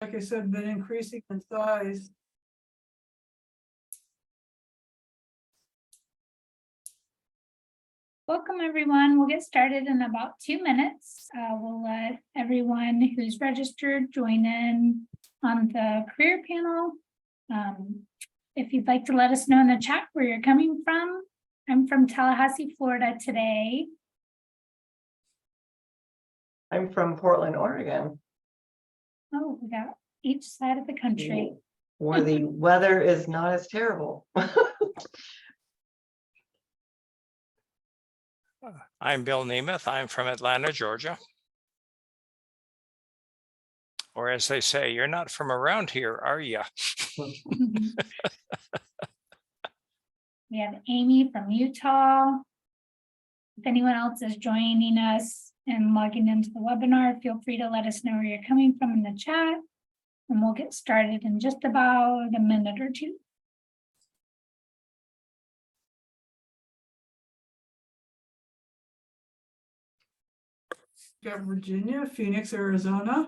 like I said, been increasing in size. Welcome, everyone. We'll get started in about 2 minutes. We'll let everyone who's registered join in on the career panel. If you'd like to let us know in the chat where you're coming from. I'm from Tallahassee, Florida today. I'm from Portland, Oregon, Oh, we got each side of the country. where the weather is not as terrible. I'm Bill Nemeth. I'm from Atlanta, Georgia. Or as they say, you're not from around here, are you? We have Amy from Utah. If anyone else is joining us and logging into the webinar, feel free to let us know where you're coming from in the chat, and we'll get started in just about a minute or two. Got Virginia, Phoenix, Arizona.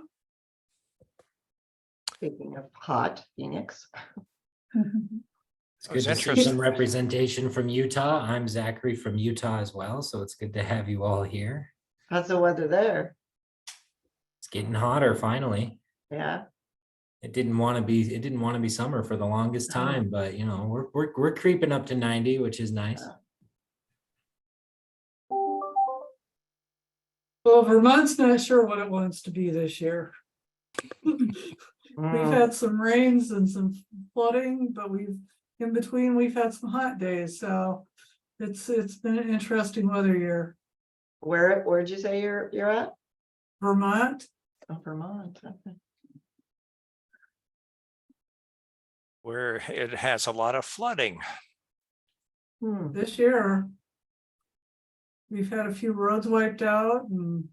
Speaking of hot, Phoenix. It's good to see some representation from Utah. I'm Zachary from Utah as well, so it's good to have you all here. How's the weather there? It's getting hotter finally. Yeah. It didn't want to be summer for the longest time, but you know, we're creeping up to 90, which is nice. Well, Vermont's not sure what it wants to be this year. We've had some rains and some flooding, but in between we've had some hot days, so it's been an interesting weather year. Where'd you say you're at? Vermont. Oh, Vermont. Okay. Where it has a lot of flooding. This year we've had a few roads wiped out, and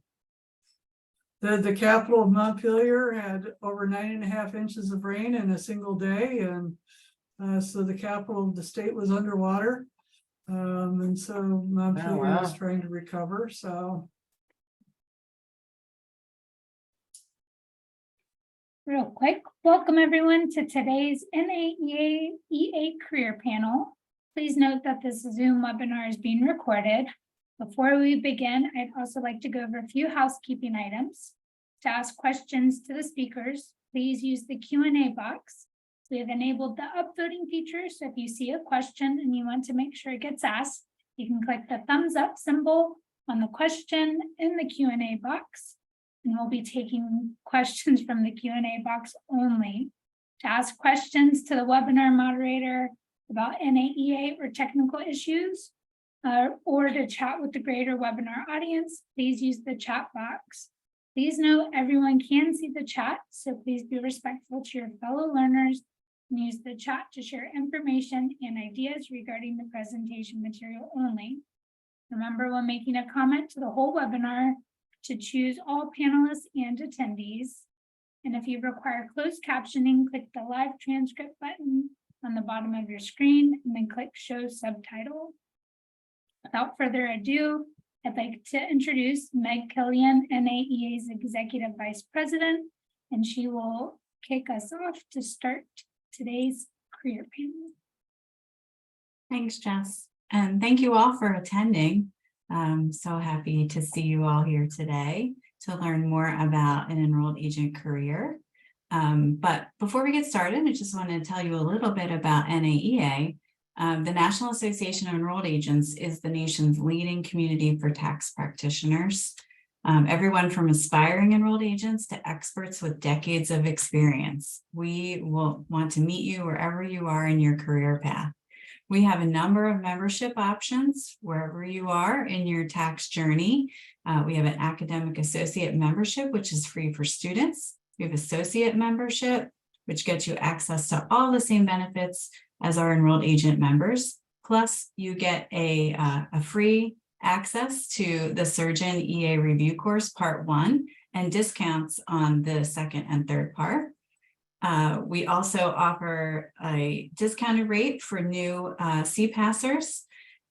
the capital of Montpelier had over 9.5 inches of rain in a single day, and so the capital of the state was underwater, and so Montpelier is trying to recover. So Real quick, welcome everyone to today's NAEA career panel. Please note that this Zoom webinar is being recorded. Before we begin, I'd also like to go over a few housekeeping items. To ask questions to the speakers, please use the Q&A box. We have enabled the upvoting feature, so if you see a question and you want to make sure it gets asked, you can click the thumbs up symbol on the question in the Q&A box, and we'll be taking questions from the Q&A box only. To ask questions to the webinar moderator about NAEA or technical issues, or to chat with the greater webinar audience, please use the chat box. Please note everyone can see the chat, so please be respectful to your fellow learners and use the chat to share information and ideas regarding the presentation material only. Remember, when making a comment to the whole webinar, to choose all panelists and attendees. And if you require closed captioning, click the live transcript button on the bottom of your screen and then click show subtitle. Without further ado, I'd like to introduce Meg Killian, NAEA's Executive Vice President, and she will kick us off to start today's career panel. Thanks, Jess. And thank you all for attending. I'm so happy to see you all here today to learn more about an enrolled agent career. But before we get started, I just want to tell you a little bit about NAEA. The National Association of Enrolled Agents is the nation's leading community for tax practitioners. Everyone from aspiring enrolled agents to experts with decades of experience. We will want to meet you wherever you are in your career path. We have a number of membership options wherever you are in your tax journey. We have an academic associate membership, which is free for students. We have associate membership, which gets you access to all the same benefits as our enrolled agent members. Plus, you get a free access to the Surgeon EA Review Course Part 1 and discounts on the second and third part. We also offer a discounted rate for new CPASSers,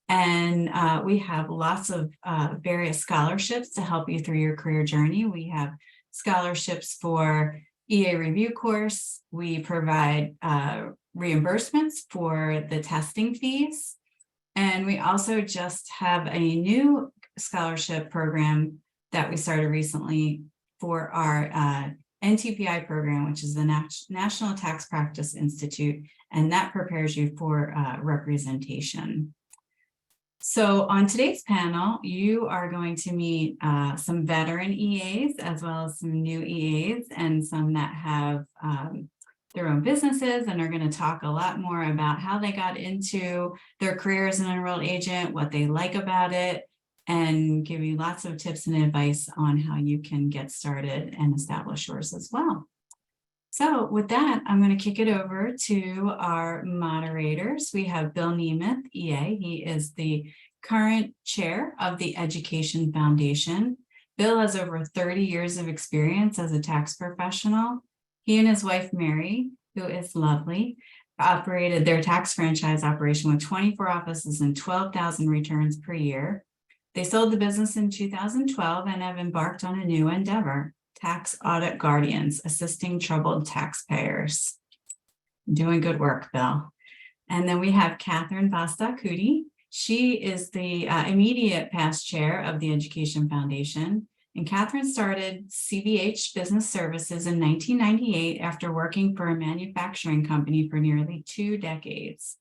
and we have lots of various scholarships to help you through your career journey. We have scholarships for EA review course. We provide reimbursements for the testing fees. And we also just have a new scholarship program that we started recently for our NTPI program, which is the National Tax Practice Institute, and that prepares you for representation. So on today's panel, you are going to meet some veteran EAs as well as some new EAs and some that have their own businesses and are going to talk a lot more about how they got into their career as an enrolled agent, what they like about it, and give you lots of tips and advice on how you can get started and establish yours as well. So with that, I'm going to kick it over to our moderators. We have Bill Nemeth, EA. He is the current chair of the Education Foundation. Bill has over 30 years of experience as a tax professional. He and his wife, Mary, who is lovely, operated their tax franchise operation with 24 offices and 12,000 returns per year. They sold the business in 2012 and have embarked on a new endeavor, Tax Audit Guardians, assisting troubled taxpayers. Doing good work, Bill. And then we have Catherine Vastakudi. She is the immediate past chair of the Education Foundation. And Catherine started CVH Business Services in 1998 after working for a manufacturing company for nearly 2 decades.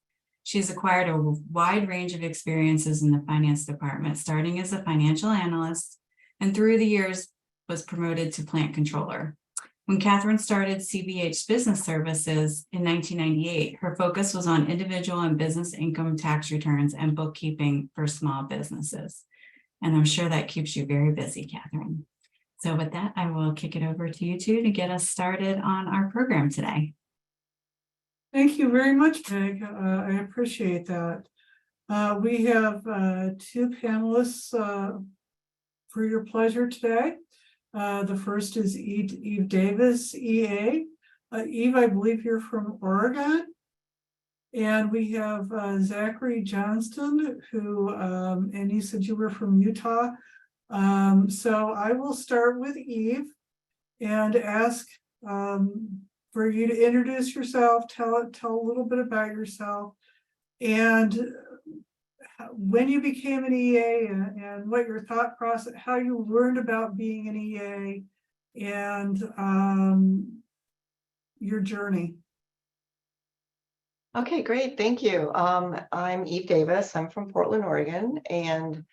She's acquired a wide range of experiences in the finance department, starting as a financial analyst, and through the years was promoted to plant controller. When Catherine started CVH Business Services in 1998, her focus was on individual and business income tax returns and bookkeeping for small businesses. And I'm sure that keeps you very busy, Catherine. So with that, I will kick it over to you two to get us started on our program today. Thank you very much, Meg. I appreciate that. We have 2 panelists for your pleasure today. The first is Eve Davis, EA. Eve, I believe you're from Oregon. And we have Zachary Johnston, who, and you said you were from Utah. So I will start with Eve and ask for you to introduce yourself, tell a little bit about yourself, and when you became an EA and what your thought process, how you learned about being an EA, and your journey. Okay, great. Thank you. I'm Eve Davis. I'm from Portland, Oregon. And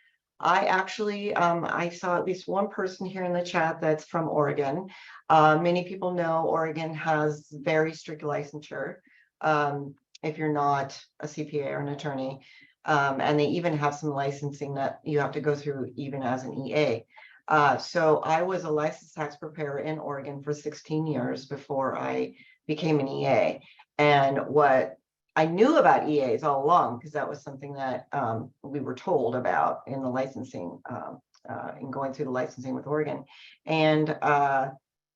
I actually, I saw at least one person here in the chat that's from Oregon. Many people know Oregon has very strict licensure if you're not a CPA or an attorney. And they even have some licensing that you have to go through even as an EA. So I was a licensed tax preparer in Oregon for 16 years before I became an EA. And what I knew about EAs all along, because that was something that we were told about in the licensing, in going through the licensing with Oregon. And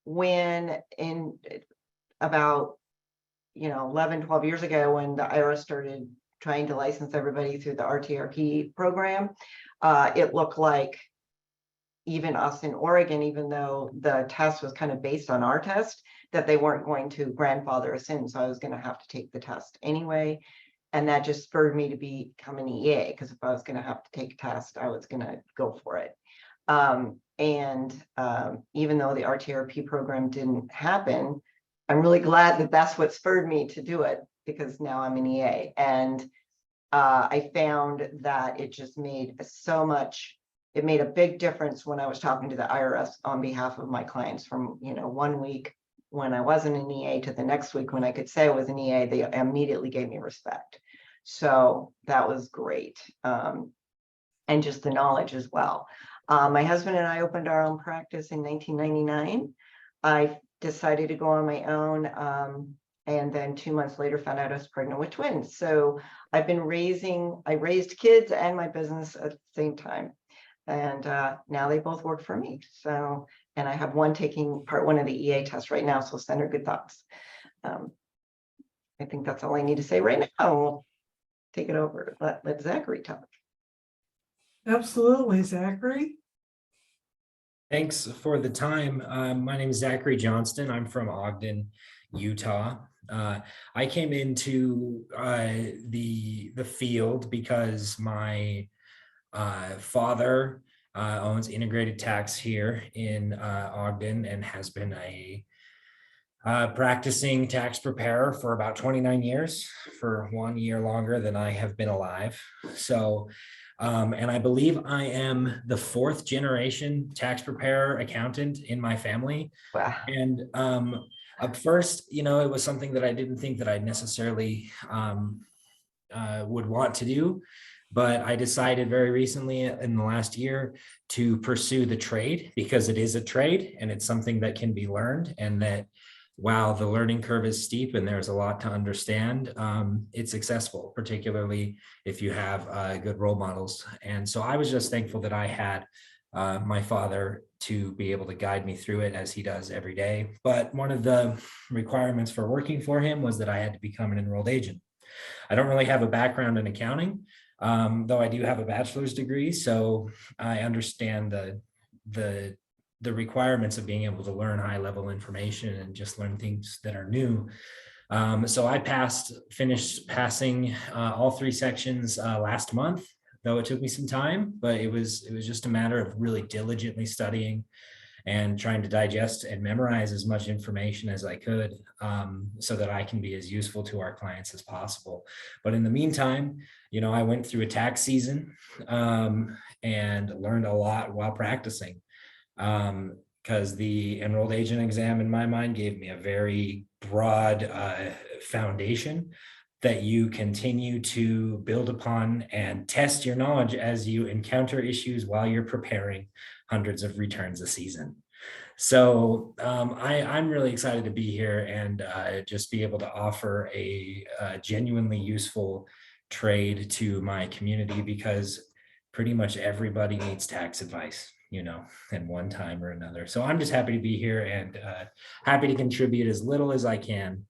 when in about 11, 12 years ago, when the IRS started trying to license everybody through the RTRP program, it looked like even us in Oregon, even though the test was kind of based on our test, that they weren't going to grandfather us in. So I was going to have to take the test anyway. And that just spurred me to become an EA, because if I was going to have to take a test, I was going to go for it. Even though the RTRP program didn't happen, I'm really glad that that's what spurred me to do it, because now I'm an EA. And I found that it just made so much, it made a big difference when I was talking to the IRS on behalf of my clients. From 1 week when I wasn't an EA to the next week when I could say I was an EA, they immediately gave me respect. So that was great. And just the knowledge as well. My husband and I opened our own practice in 1999. I decided to go on my own, and then 2 months later found out I was pregnant with twins. So I raised kids and my business at the same time. And now they both work for me. So, and I have one taking part 1 of the EA test right now. So send her good thoughts. I think that's all I need to say right now. We'll take it over. Let Zachary talk. Absolutely, Zachary. Thanks for the time. My name is Zachary Johnston. I'm from Ogden, Utah. I came into the field because my father owns Integrated Tax here in Ogden and has been a practicing tax preparer for about 29 years, for 1 year longer than I have been alive. So, and I believe I am the 4th generation tax preparer accountant in my family. Wow. And at first, you know, it was something that I didn't think that I necessarily would want to do. But I decided very recently in the last year to pursue the trade, because it is a trade and it's something that can be learned, and that while the learning curve is steep and there's a lot to understand, it's accessible, particularly if you have good role models. And so I was just thankful that I had my father to be able to guide me through it, as he does every day. But one of the requirements for working for him was that I had to become an enrolled agent. I don't really have a background in accounting, though I do have a bachelor's degree. So I understand the requirements of being able to learn high level information and just learn things that are new. So I finished passing all 3 sections last month, though it took me some time, but it was just a matter of really diligently studying and trying to digest and memorize as much information as I could, so that I can be as useful to our clients as possible. But in the meantime, you know, I went through a tax season and learned a lot while practicing, because the enrolled agent exam in my mind gave me a very broad foundation that you continue to build upon and test your knowledge as you encounter issues while you're preparing hundreds of returns a season. So I'm really excited to be here and just be able to offer a genuinely useful trade to my community, because pretty much everybody needs tax advice, you know, at one time or another. So I'm just happy to be here and happy to contribute as little as I can,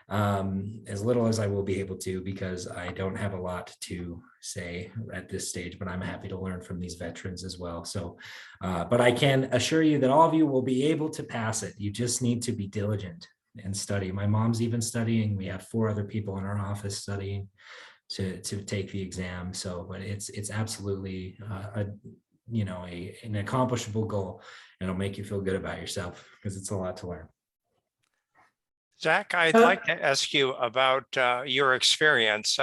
as little as I will be able to, because I don't have a lot to say at this stage, but I'm happy to learn from these veterans as well. So, but I can assure you that all of you will be able to pass it. You just need to be diligent and study. My mom's even studying. We have 4 other people in our office studying to take the exam. So, but it's absolutely an accomplishable goal, and it'll make you feel good about yourself, because it's a lot to learn. Zach, I'd like to ask you about your experience.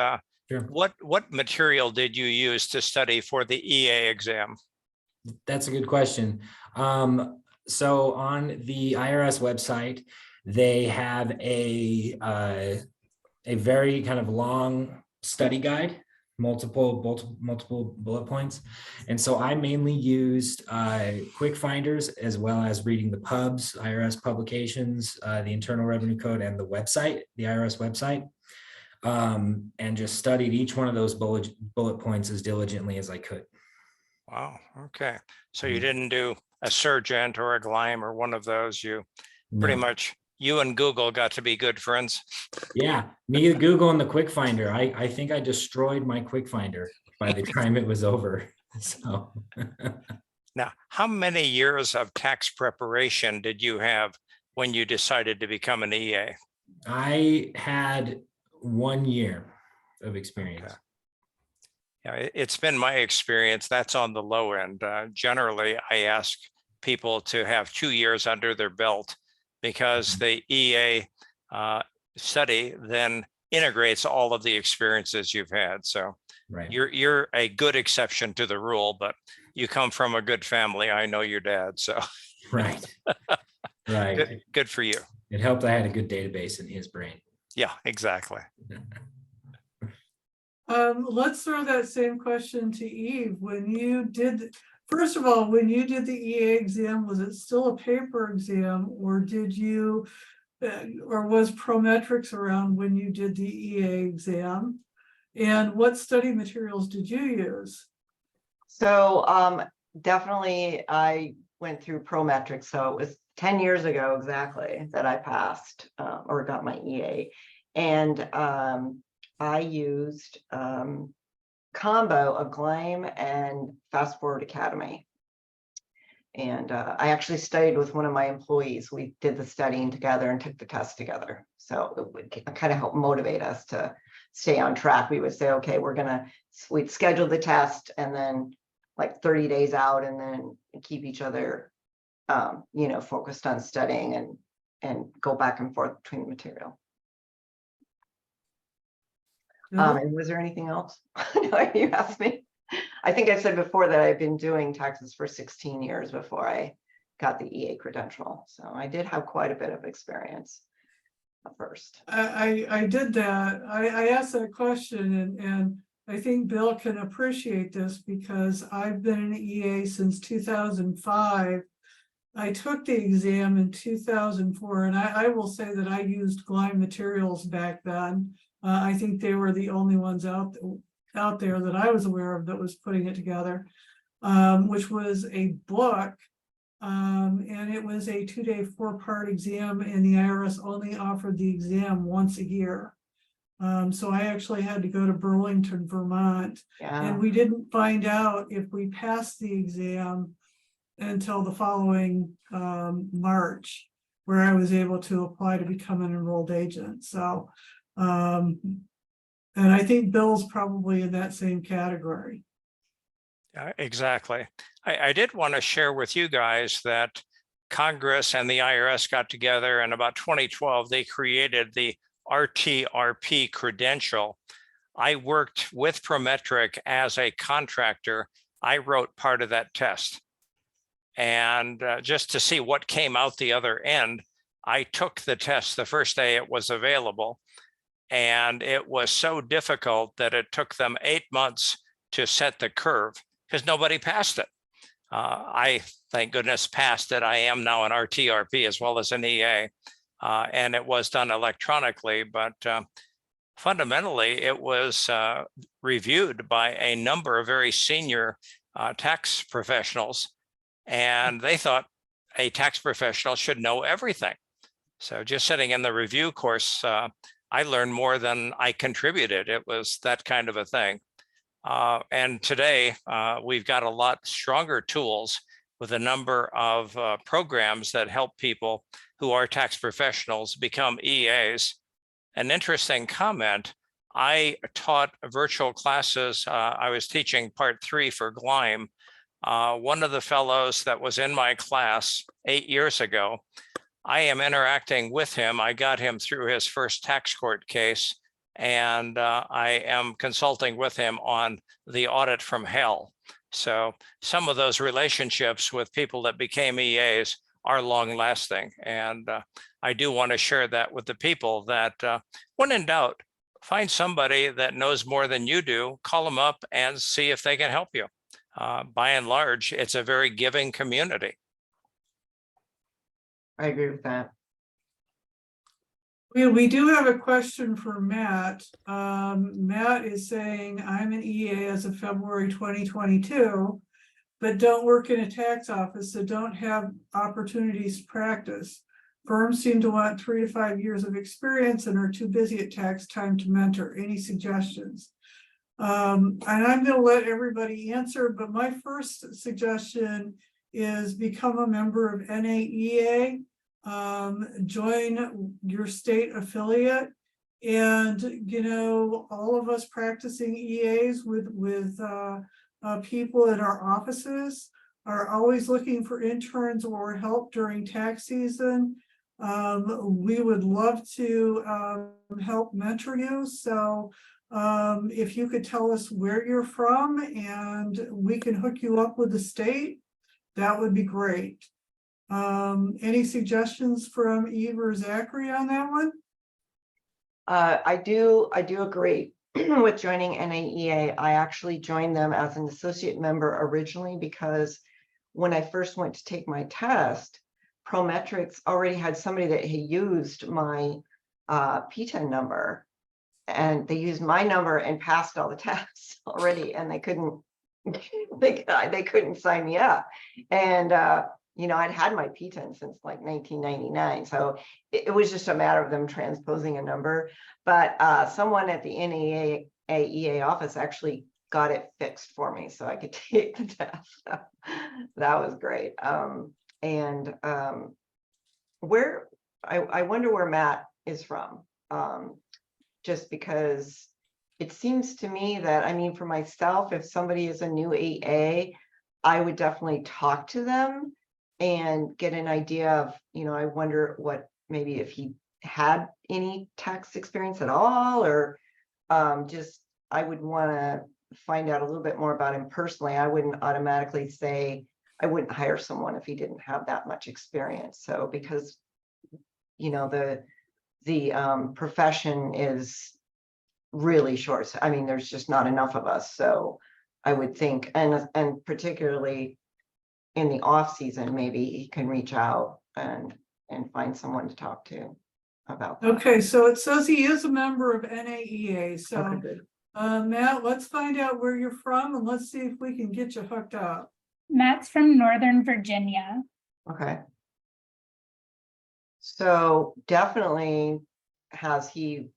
Sure. What material did you use to study for the EA exam? That's a good question. So on the IRS website, they have a very kind of long study guide, multiple bullet points. And so I mainly used quick finders, as well as reading the pubs, IRS publications, the Internal Revenue Code, and the website, the IRS website, and just studied each one of those bullet points as diligently as I could. Wow. Okay. So you didn't do a Surgent or a Gleim or one of those. You pretty much, you and Google got to be good friends. Yeah, me, Google, and the quick finder. I think I destroyed my quick finder by the time it was over. So Now, how many years of tax preparation did you have when you decided to become an EA? I had 1 year of experience. Okay. Yeah, it's been my experience. That's on the low end. Generally, I ask people to have 2 years under their belt, because the EA study then integrates all of the experiences you've had. So Right. you're a good exception to the rule, but you come from a good family. I know your dad, so Right. Right. good for you. It helped I had a good database in his brain. Yeah, exactly. Let's throw that same question to Eve. First of all, when you did the EA exam, was it still a paper exam, or or was Prometrics around when you did the EA exam? And what study materials did you use? So definitely I went through Prometrics. So it was 10 years ago exactly that I passed or got my EA. And I used combo of Gleim and Fast Forward Academy. And I actually studied with one of my employees. We did the studying together and took the test together. So it would kind of help motivate us to stay on track. We would say, okay, we'd schedule the test and then like 30 days out, and then keep each other, focused on studying and go back and forth between the material. And was there anything else? You asked me. I think I said before that I've been doing taxes for 16 years before I got the EA credential. So I did have quite a bit of experience at first. I did that. I asked that question, and I think Bill can appreciate this because I've been an EA since 2005. I took the exam in 2004, and I will say that I used Gleim materials back then. I think they were the only ones out there that I was aware of that was putting it together, which was a book, and it was a 2-day 4-part exam, and the IRS only offered the exam once a year. So I actually had to go to Burlington, Vermont, and we didn't find out if we passed the exam until the following March, where I was able to apply to become an enrolled agent. So, and I think Bill's probably in that same category. Exactly. I did want to share with you guys that Congress and the IRS got together in about 2012. They created the RTRP credential. I worked with Prometric as a contractor. I wrote part of that test. And just to see what came out the other end, I took the test the first day it was available. And it was so difficult that it took them 8 months to set the curve because nobody passed it. I, thank goodness, passed it. I am now an RTRP as well as an EA, and it was done electronically, but fundamentally it was reviewed by a number of very senior tax professionals, and they thought a tax professional should know everything. So just sitting in the review course, I learned more than I contributed. It was that kind of a thing. And today we've got a lot stronger tools with a number of programs that help people who are tax professionals become EAs. An interesting comment, I taught virtual classes. I was teaching part 3 for Gleim. One of the fellows that was in my class 8 years ago, I am interacting with him. I got him through his first tax court case, and I am consulting with him on the audit from hell. So some of those relationships with people that became EAs are long lasting. And I do want to share that with the people that when in doubt, find somebody that knows more than you do, call them up and see if they can help you. By and large, it's a very giving community. I agree with that. We do have a question for Matt. Matt is saying, I'm an EA as of February 2022, but don't work in a tax office, so don't have opportunities to practice. Firms seem to want 3 to 5 years of experience and are too busy at tax time to mentor. Any suggestions? And I'm going to let everybody answer, but my first suggestion is become a member of NAEA. Join your state affiliate, and all of us practicing EAs with people in our offices are always looking for interns or help during tax season. We would love to help mentor you. So if you could tell us where you're from and we can hook you up with the state, that would be great. Any suggestions from Eve or Zachary on that one? I do agree with joining NAEA. I actually joined them as an associate member originally because when I first went to take my test, Prometrics already had somebody that had used my P10 number, and they used my number and passed all the tests already, and they couldn't they couldn't sign me up. And I'd had my P10 since like 1999. So it was just a matter of them transposing a number. But someone at the NAEA office actually got it fixed for me so I could take the test. So that was great. Where I wonder where Matt is from. Just because it seems to me that, I mean, for myself, if somebody is a new AA, I would definitely talk to them and get an idea of, I wonder what, maybe if he had any tax experience at all, or just, I would want to find out a little bit more about him personally. I wouldn't automatically say, I wouldn't hire someone if he didn't have that much experience. So because, the profession is really short. I mean, there's just not enough of us. So I would think, and particularly in the off season, maybe he can reach out and find someone to talk to about that. Okay, so it says he is a member of NAEA, so Okay, good. Matt, let's find out where you're from and let's see if we can get you hooked up. Matt's from Northern Virginia. Okay. So definitely, has he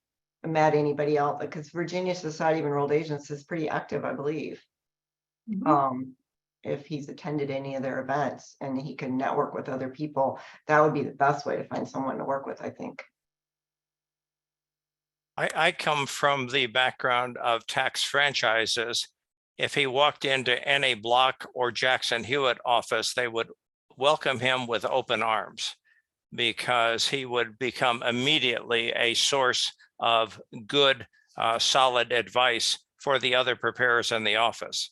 met anybody else? Because Virginia Society of Enrolled Agents is pretty active, I believe. Mhm. If he's attended any of their events and he can network with other people, that would be the best way to find someone to work with, I think. I come from the background of tax franchises. If he walked into any Block or Jackson Hewitt office, they would welcome him with open arms because he would become immediately a source of good, solid advice for the other preparers in the office.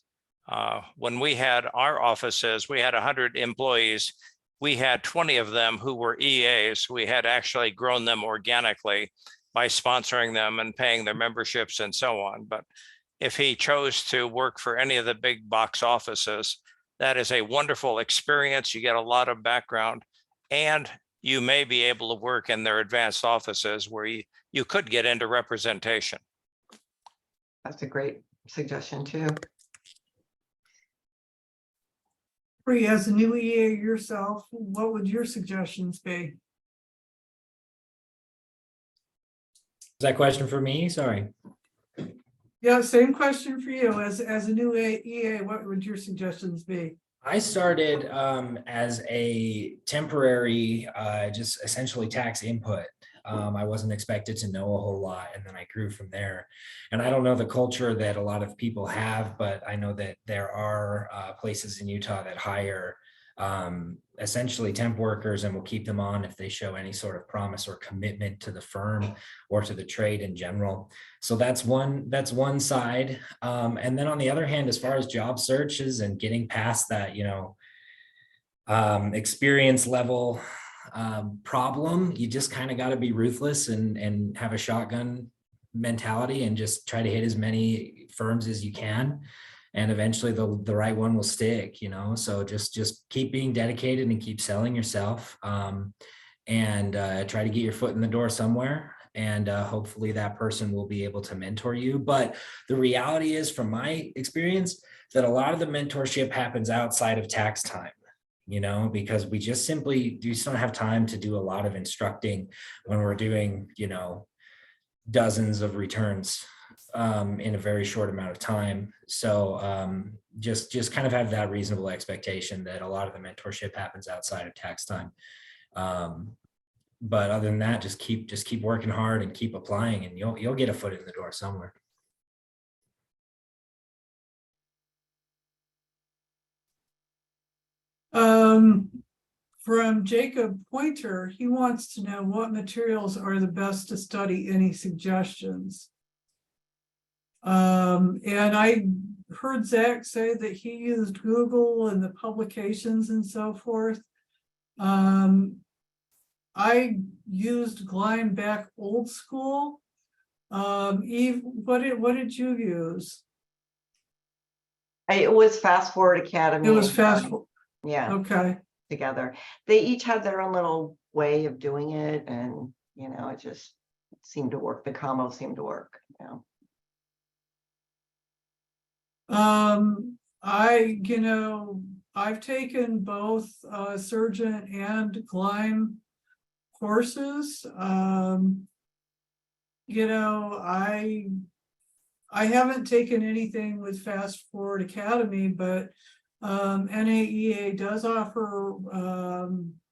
When we had our offices, we had 100 employees. We had 20 of them who were EAs. We had actually grown them organically by sponsoring them and paying their memberships and so on. But if he chose to work for any of the big box offices, that is a wonderful experience. You get a lot of background, and you may be able to work in their advanced offices where you could get into representation. That's a great suggestion too. Bree, as a new EA yourself, what would your suggestions be? Is that question for me? Sorry. Yeah, same question for you. As a new EA, what would your suggestions be? I started as a temporary, just essentially tax input. I wasn't expected to know a whole lot, and then I grew from there. And I don't know the culture that a lot of people have, but I know that there are places in Utah that hire essentially temp workers and will keep them on if they show any sort of promise or commitment to the firm or to the trade in general. So that's one side. And then on the other hand, as far as job searches and getting past that, experience level problem, you just kind of got to be ruthless and have a shotgun mentality and just try to hit as many firms as you can. And eventually the right one will stick, so just keep being dedicated and keep selling yourself, and try to get your foot in the door somewhere. And hopefully that person will be able to mentor you. But the reality is, from my experience, that a lot of the mentorship happens outside of tax time, because we just don't have time to do a lot of instructing when we're doing, dozens of returns in a very short amount of time. So just kind of have that reasonable expectation that a lot of the mentorship happens outside of tax time. But other than that, just keep working hard and keep applying, and you'll get a foot in the door somewhere. From Jacob Pointer, he wants to know what materials are the best to study. Any suggestions? And I heard Zach say that he used Google and the publications and so forth. I used Gleim back old school. Eve, what did you use? It was Fast Forward Academy. It was Yeah. Okay. Together. They each had their own little way of doing it, and it just seemed to work. The combo seemed to work. I've taken both Surgeon and Gleim courses. I I haven't taken anything with Fast Forward Academy, but NAEA does offer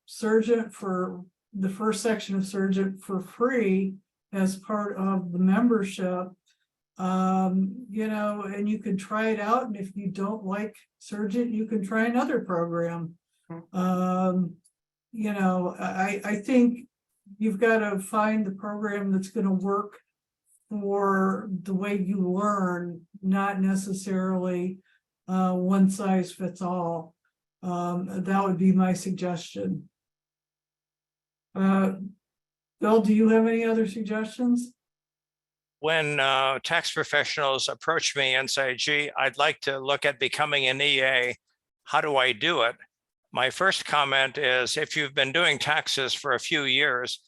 Surgeon for the first section of Surgeon for free as part of the membership. You know, and you can try it out, and if you don't like Surgeon, you can try another program. You know, I think you've got to find the program that's going to work for the way you learn, not necessarily one size fits all. That would be my suggestion. Bill, do you have any other suggestions? When tax professionals approach me and say, gee, I'd like to look at becoming an EA, how do I do it? My first comment is, if you've been doing taxes for a few years,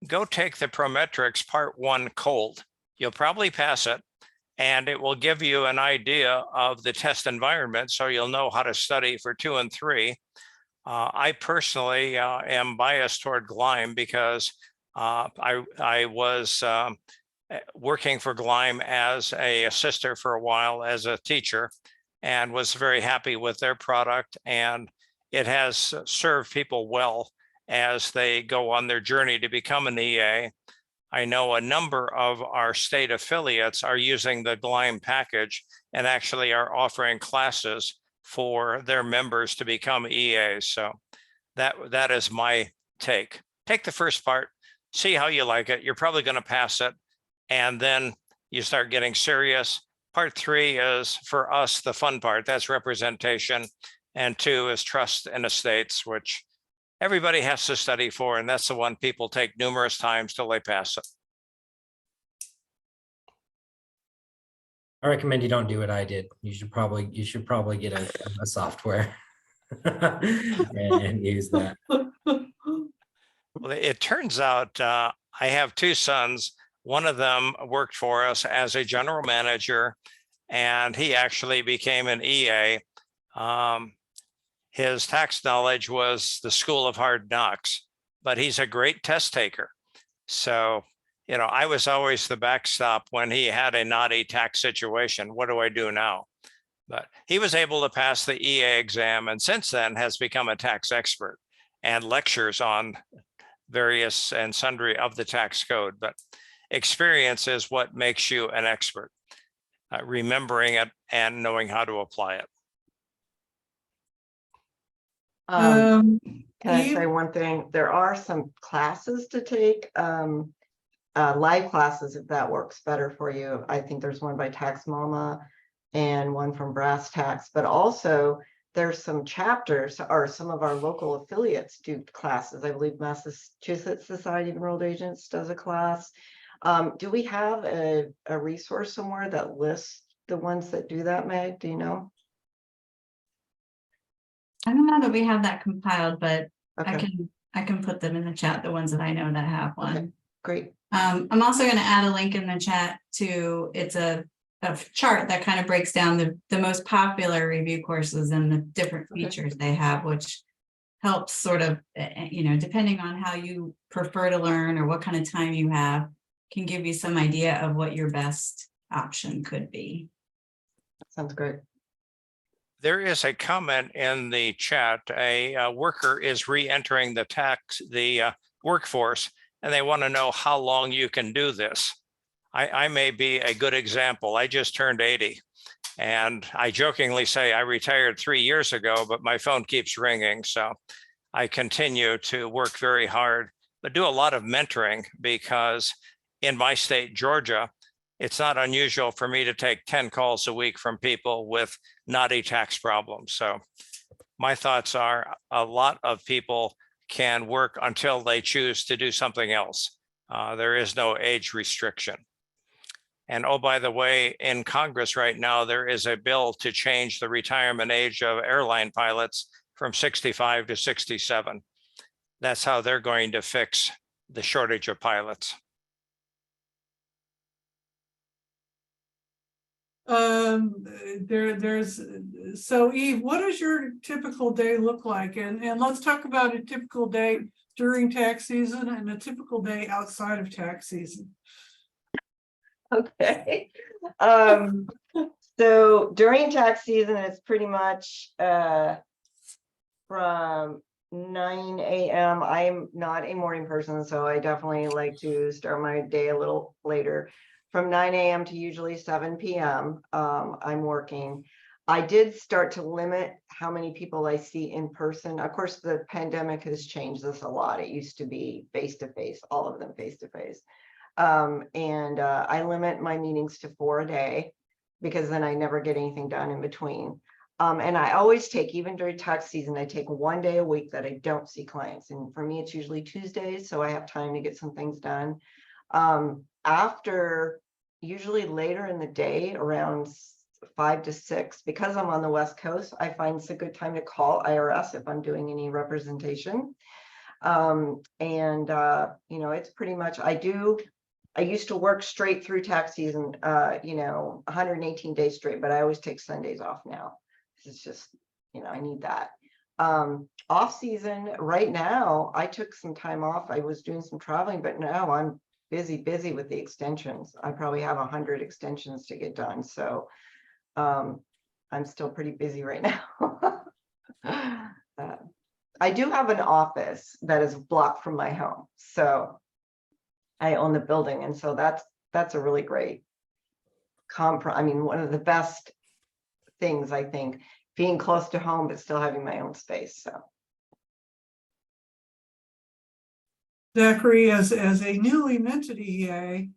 go take the Prometrics Part 1 cold. You'll probably pass it, and it will give you an idea of the test environment, so you'll know how to study for 2 and 3. I personally am biased toward GLIME because I was working for GLIME as a assister for a while as a teacher, and was very happy with their product, and it has served people well as they go on their journey to become an EA. I know a number of our state affiliates are using the GLIME package and actually are offering classes for their members to become EAs. So that is my take. Take the first part, see how you like it. You're probably going to pass it. And then you start getting serious. Part 3 is, for us, the fun part. That's representation. And 2 is trust and estates, which everybody has to study for. And that's the one people take numerous times till they pass it. I recommend you don't do what I did. You should probably get a software and use that. Well, it turns out I have 2 sons. One of them worked for us as a general manager, and he actually became an EA. His tax knowledge was the school of hard knocks, but he's a great test taker. So, you know, I was always the backstop when he had a naughty tax situation. What do I do now? But he was able to pass the EA exam, and since then has become a tax expert and lectures on various and sundry of the tax code. But experience is what makes you an expert, remembering it and knowing how to apply it. Can I Eve? say one thing? There are some classes to take, live classes, if that works better for you. I think there's one by Tax Mama and one from Brass Tax, but also there's some chapters, or some of our local affiliates do classes. I believe Massachusetts Society of Enrolled Agents does a class. Do we have a resource somewhere that lists the ones that do that, Meg? Do you know? I don't know that we have that compiled, but Okay, I can put them in the chat, the ones that I know that have one. okay, great. I'm also going to add a link in the chat to, it's a chart that kind of breaks down the most popular review courses and the different features they have, which helps sort of, you know, depending on how you prefer to learn or what kind of time you have, can give you some idea of what your best option could be. Sounds great. There is a comment in the chat. A worker is re-entering the workforce, and they want to know how long you can do this. I may be a good example. I just turned 80, and I jokingly say I retired 3 years ago, but my phone keeps ringing. So I continue to work very hard, but do a lot of mentoring, because in my state, Georgia, it's not unusual for me to take 10 calls a week from people with naughty tax problems. So my thoughts are, a lot of people can work until they choose to do something else. There is no age restriction. And oh, by the way, in Congress right now, there is a bill to change the retirement age of airline pilots from 65 to 67. That's how they're going to fix the shortage of pilots. So Eve, what does your typical day look like? And let's talk about a typical day during tax season and a typical day outside of tax season. Okay. So during tax season, it's pretty much from 9 a.m. I'm not a morning person, so I definitely like to start my day a little later. From 9 a.m. to usually 7 p.m. I'm working. I did start to limit how many people I see in person. Of course, the pandemic has changed this a lot. It used to be face-to-face, all of them face-to-face. I limit my meetings to 4 a day because then I never get anything done in between. And I always take, even during tax season, I take 1 day a week that I don't see clients. And for me, it's usually Tuesdays, so I have time to get some things done. After, usually later in the day, around 5 to 6, because I'm on the West Coast, I find it's a good time to call IRS if I'm doing any representation. It's pretty much, I used to work straight through tax season, 118 days straight, but I always take Sundays off now. It's just, I need that. Off season right now, I took some time off. I was doing some traveling, but now I'm busy with the extensions. I probably have 100 extensions to get done. So I'm still pretty busy right now. I do have an office that is blocked from my home. So I own the building. And so that's a really great one of the best things, I think, being close to home, but still having my own space. So. Zachary, as a newly minted EA,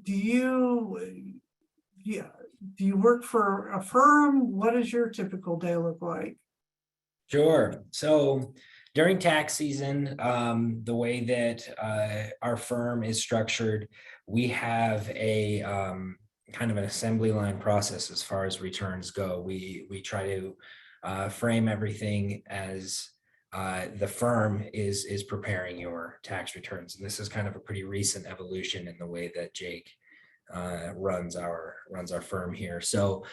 do you work for a firm? What does your typical day look like? Sure. So during tax season, the way that our firm is structured, we have a kind of an assembly line process as far as returns go. We try to frame everything as the firm is preparing your tax returns, and this is kind of a pretty recent evolution in the way that Jake runs our firm here. So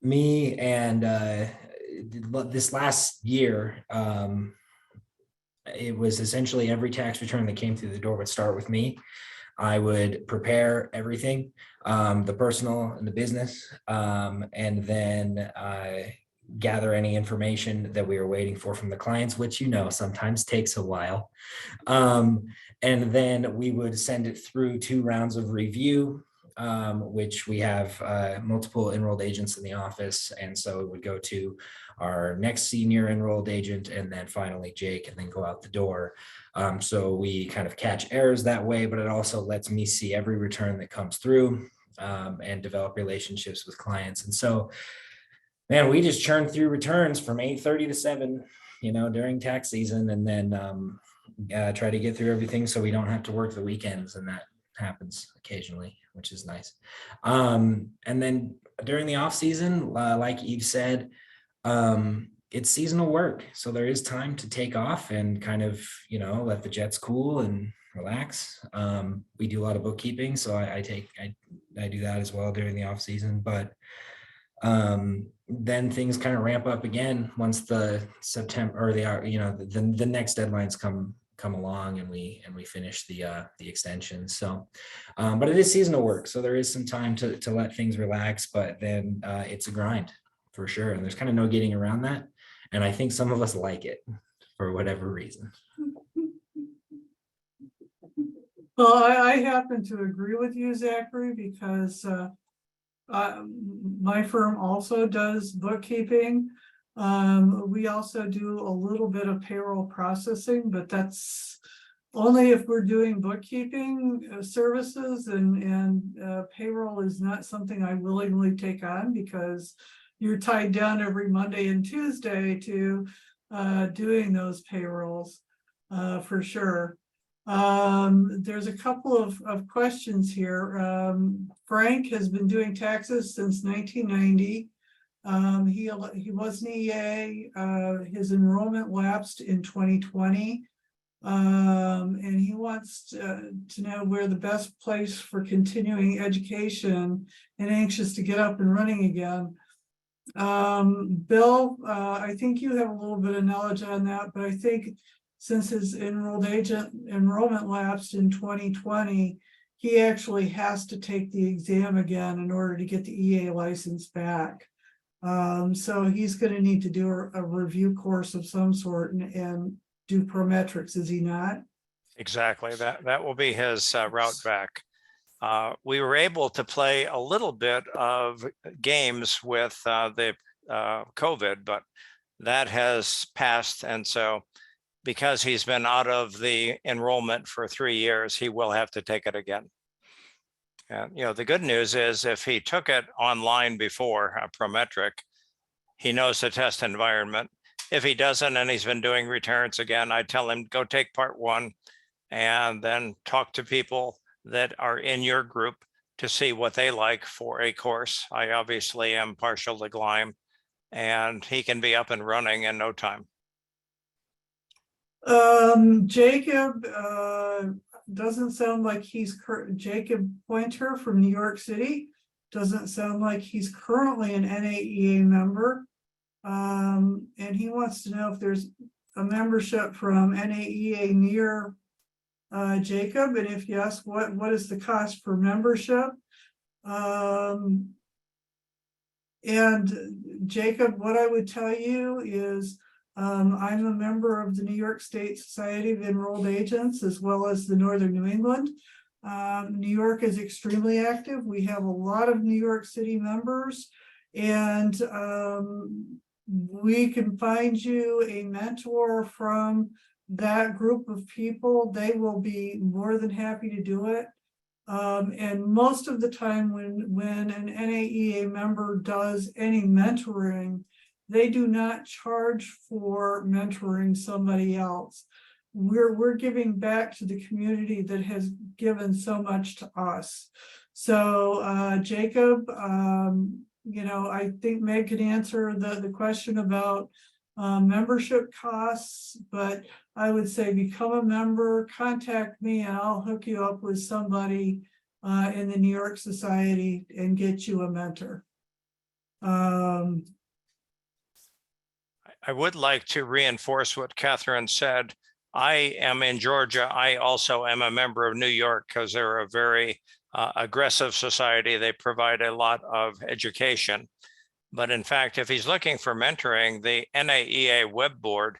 me and this last year, it was essentially every tax return that came through the door would start with me. I would prepare everything, the personal and the business, and then gather any information that we were waiting for from the clients, which sometimes takes a while. And then we would send it through 2 rounds of review, which we have multiple enrolled agents in the office. And so it would go to our next senior enrolled agent, and then finally Jake, and then go out the door. So we kind of catch errors that way, but it also lets me see every return that comes through and develop relationships with clients. And so, man, we just churn through returns from 8:30 to 7, during tax season, and then try to get through everything so we don't have to work the weekends. And that happens occasionally, which is nice. And then during the off season, like Eve said, it's seasonal work. So there is time to take off and kind of, let the jets cool and relax. We do a lot of bookkeeping, so I do that as well during the off season, but then things kind of ramp up again once the September or the next deadlines come along, and we finish the extension. So but it is seasonal work, so there is some time to let things relax, but then it's a grind for sure, and there's kind of no getting around that. And I think some of us like it for whatever reason. Well, I happen to agree with you, Zachary, because my firm also does bookkeeping. We also do a little bit of payroll processing, but that's only if we're doing bookkeeping services, and payroll is not something I willingly take on, because you're tied down every Monday and Tuesday to doing those payrolls for sure. There's a couple of questions here. Frank has been doing taxes since 1990. He was an EA. His enrollment lapsed in 2020. And he wants to know where the best place for continuing education, and anxious to get up and running again. Bill, I think you have a little bit of knowledge on that, but I think since his enrolled agent enrollment lapsed in 2020, he actually has to take the exam again in order to get the EA license back. So he's going to need to do a review course of some sort and do prometrics, is he not? Exactly. That will be his route back. We were able to play a little bit of games with the COVID, but that has passed. And so because he's been out of the enrollment for 3 years, he will have to take it again. And, you know, the good news is if he took it online before Prometric, he knows the test environment. If he doesn't, and he's been doing returns again, I tell him, go take part 1 and then talk to people that are in your group to see what they like for a course. I obviously am partial to Gleim, and he can be up and running in no time. Jacob, doesn't sound like he's Jacob Pointer from New York City. Doesn't sound like he's currently an NAEA member. And he wants to know if there's a membership from NAEA near Jacob, and if yes, what is the cost per membership? And Jacob, what I would tell you is I'm a member of the New York State Society of Enrolled Agents, as well as the Northern New England. New York is extremely active. We have a lot of New York City members, and we can find you a mentor from that group of people. They will be more than happy to do it. And most of the time when an NAEA member does any mentoring, they do not charge for mentoring somebody else. We're giving back to the community that has given so much to us. So Jacob, you know, I think Meg could answer the question about membership costs, but I would say become a member, contact me, and I'll hook you up with somebody in the New York Society and get you a mentor. I would like to reinforce what Catherine said. I am in Georgia. I also am a member of New York because they're a very aggressive society. They provide a lot of education. But in fact, if he's looking for mentoring, the NAEA web board,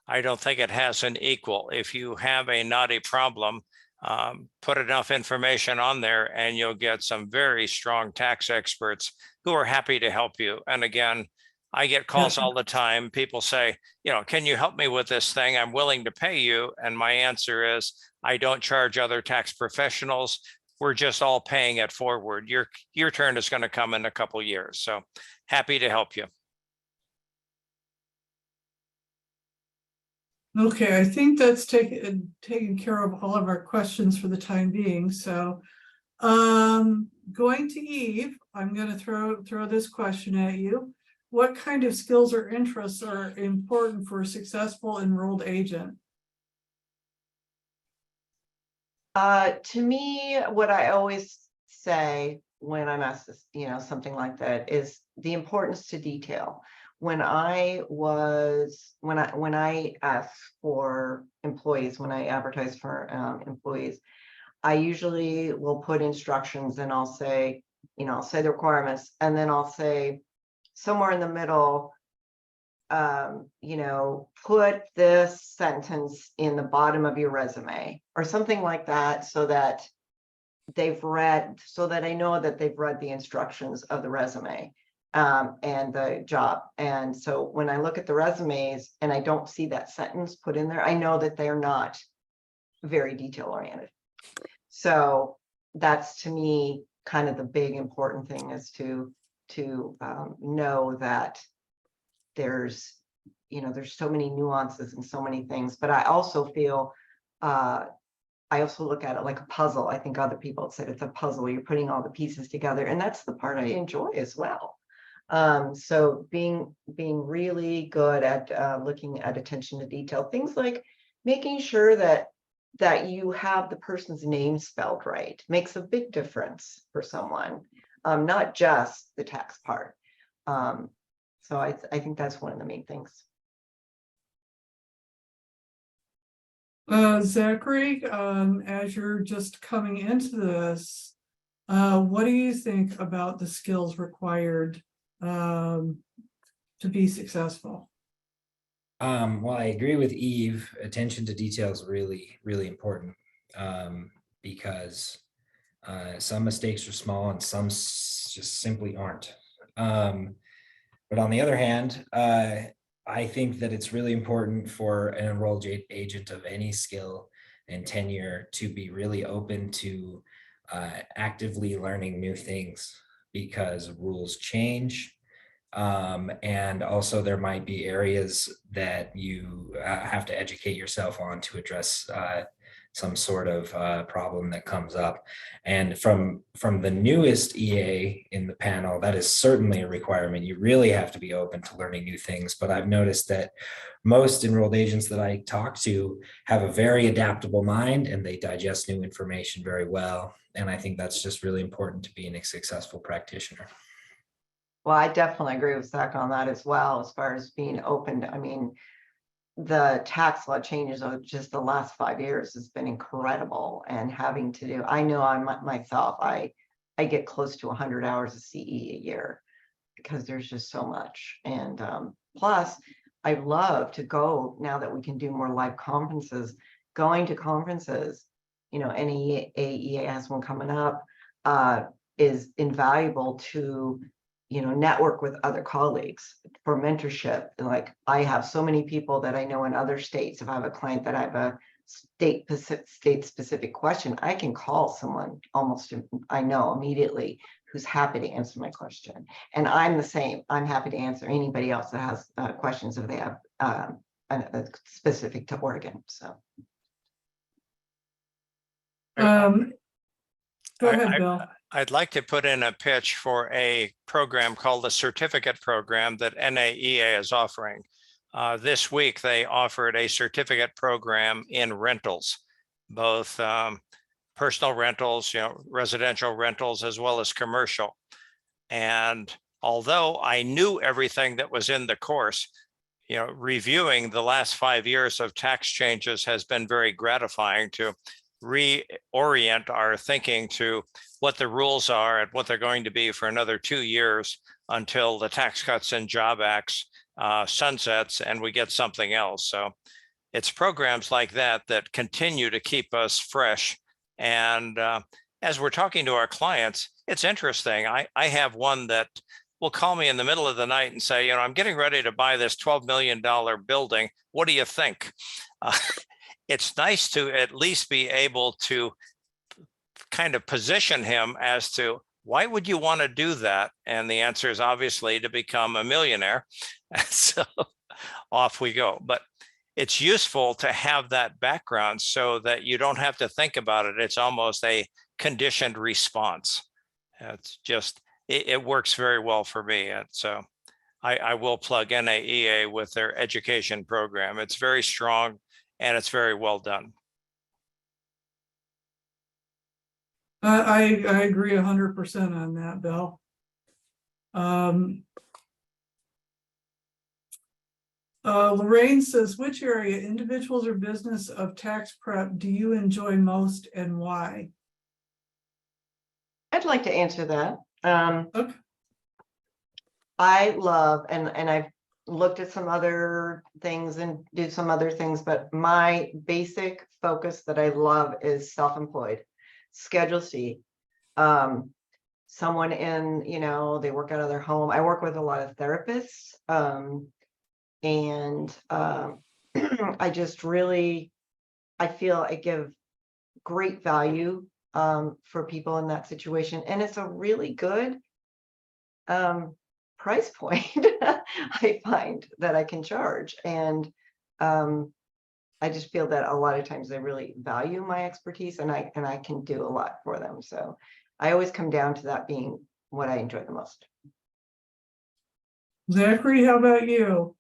I don't think it has an equal. If you have a knotty problem, put enough information on there and you'll get some very strong tax experts who are happy to help you. And again, I get calls all the time. People say, you know, can you help me with this thing? I'm willing to pay you. And my answer is, I don't charge other tax professionals. We're just all paying it forward. Your turn is going to come in a couple of years. So happy to help you. Okay, I think that's taken care of all of our questions for the time being. So going to Eve, I'm going to throw this question at you. What kind of skills or interests are important for a successful enrolled agent? To me, what I always say when I'm asked this, you know, something like that, is the importance to detail. When I ask for employees, when I advertise for employees, I usually will put instructions, and I'll say, you know, I'll say the requirements, and then I'll say somewhere in the middle, you know, put this sentence in the bottom of your resume or something like that, so that they've read, so that I know that they've read the instructions of the resume and the job. And so when I look at the resumes and I don't see that sentence put in there, I know that they're not very detail oriented. So that's, to me, kind of the big important thing, is to know that there's, you know, there's so many nuances and so many things. But I also feel, I also look at it like a puzzle. I think other people have said it's a puzzle. You're putting all the pieces together, and that's the part I enjoy as well. So being really good at looking at attention to detail, things like making sure that you have the person's name spelled right makes a big difference for someone, not just the tax part. So I think that's one of the main things. Zachary, as you're just coming into this, what do you think about the skills required to be successful? Well, I agree with Eve. Attention to detail is really, really important, because some mistakes are small and some just simply aren't. But on the other hand, I think that it's really important for an enrolled agent of any skill and tenure to be really open to actively learning new things, because rules change. And also there might be areas that you have to educate yourself on to address some sort of problem that comes up. And from the newest EA in the panel, that is certainly a requirement. You really have to be open to learning new things. But I've noticed that most enrolled agents that I talk to have a very adaptable mind and they digest new information very well. And I think that's just really important to being a successful practitioner. Well, I definitely agree with Zach on that as well, as far as being open. I mean, the tax law changes of just the last 5 years has been incredible, and having to do, I know myself, I get close to 100 hours of CE a year because there's just so much. And plus, I love to go, now that we can do more live conferences, going to conferences, you know, NAEA has one coming up, is invaluable to, you know, network with other colleagues for mentorship. Like, I have so many people that I know in other states. If I have a client that I have a state specific question, I can call someone almost, I know immediately, who's happy to answer my question. And I'm the same. I'm happy to answer anybody else that has questions if they have specific to Oregon. So. Go ahead, Bill. I'd like to put in a pitch for a program called the certificate program that NAEA is offering. This week, they offered a certificate program in rentals, both personal rentals, you know, residential rentals, as well as commercial. And although I knew everything that was in the course, you know, reviewing the last 5 years of tax changes has been very gratifying to reorient our thinking to what the rules are and what they're going to be for another 2 years until the Tax Cuts and Job Acts sunsets and we get something else. So it's programs like that that continue to keep us fresh. And as we're talking to our clients, it's interesting. I have one that will call me in the middle of the night and say, you know, I'm getting ready to buy this $12 million building. What do you think? It's nice to at least be able to kind of position him as to why would you want to do that? And the answer is obviously to become a millionaire. So off we go. But it's useful to have that background so that you don't have to think about it. It's almost a conditioned response. It's just, it works very well for me. And so I will plug NAEA with their education program. It's very strong and it's very well done. I agree 100% on that, Bill. Lorraine says, which area, individuals or business, of tax prep do you enjoy most and why? I'd like to answer that. Okay. I love, and I've looked at some other things and did some other things, but my basic focus that I love is self-employed, Schedule C. Someone in, you know, they work out of their home. I work with a lot of therapists, and I just really, I feel I give great value for people in that situation, and it's a really good price point I find that I can charge. And I just feel that a lot of times they really value my expertise, and I can do a lot for them. So I always come down to that being what I enjoy the most. Zachary, how about you?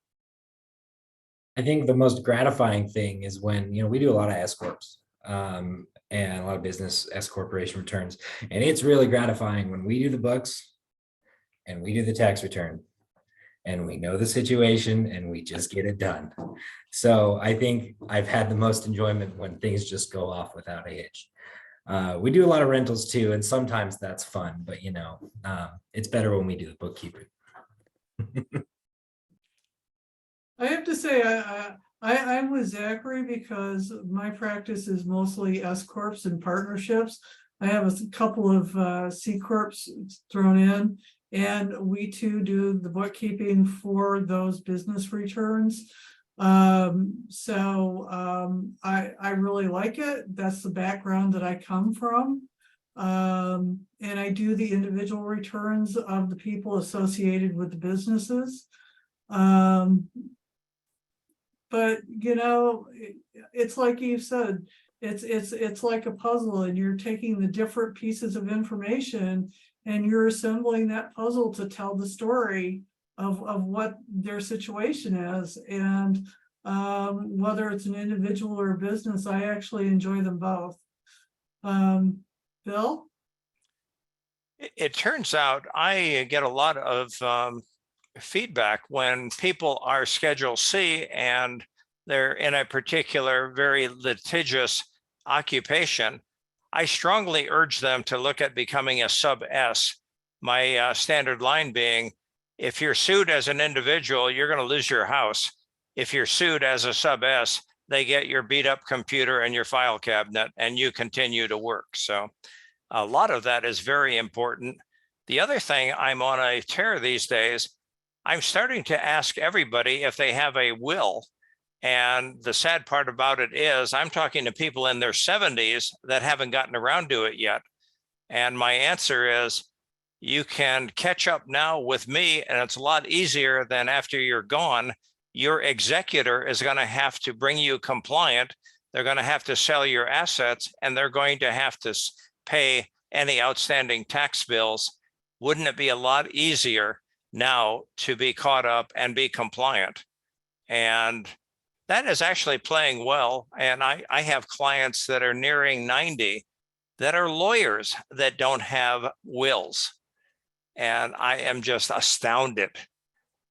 I think the most gratifying thing is when, you know, we do a lot of S corps and a lot of business S corporation returns, and it's really gratifying when we do the books and we do the tax return. and we know the situation and we just get it done. So I think I've had the most enjoyment when things just go off without a hitch. We do a lot of rentals too, and sometimes that's fun, but it's better when we do the bookkeeping. I have to say, I'm with Zachary because my practice is mostly S corps and partnerships. I have a couple of C corps thrown in, and we too do the bookkeeping for those business returns. I really like it. That's the background that I come from. And I do the individual returns of the people associated with the businesses. But it's like you said, it's like a puzzle, and you're taking the different pieces of information and you're assembling that puzzle to tell the story of what their situation is. And whether it's an individual or a business, I actually enjoy them both. Bill? It turns out I get a lot of feedback when people are Schedule C and they're in a particular very litigious occupation. I strongly urge them to look at becoming a sub S. My standard line being, if you're sued as an individual, you're going to lose your house. If you're sued as a sub S, they get your beat up computer and your file cabinet and you continue to work. So a lot of that is very important. The other thing, I'm on a tear these days, I'm starting to ask everybody if they have a will. And the sad part about it is I'm talking to people in their 70s that haven't gotten around to it yet. And my answer is, you can catch up now with me, and it's a lot easier than after you're gone. Your executor is going to have to bring you compliant. They're going to have to sell your assets, and they're going to have to pay any outstanding tax bills. Wouldn't it be a lot easier now to be caught up and be compliant? And that is actually playing well. And I have clients that are nearing 90 that are lawyers that don't have wills. And I am just astounded.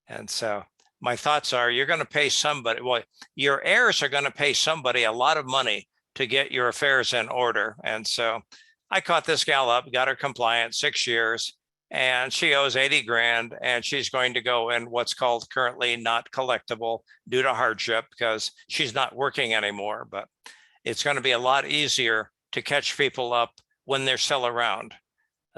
And so my thoughts are, you're going to pay somebody, well, your heirs are going to pay somebody a lot of money to get your affairs in order. And so I caught this gal up, got her compliant 6 years, and she owes 80 grand, and she's going to go in what's called currently not collectible due to hardship because she's not working anymore. But it's going to be a lot easier to catch people up when they're still around.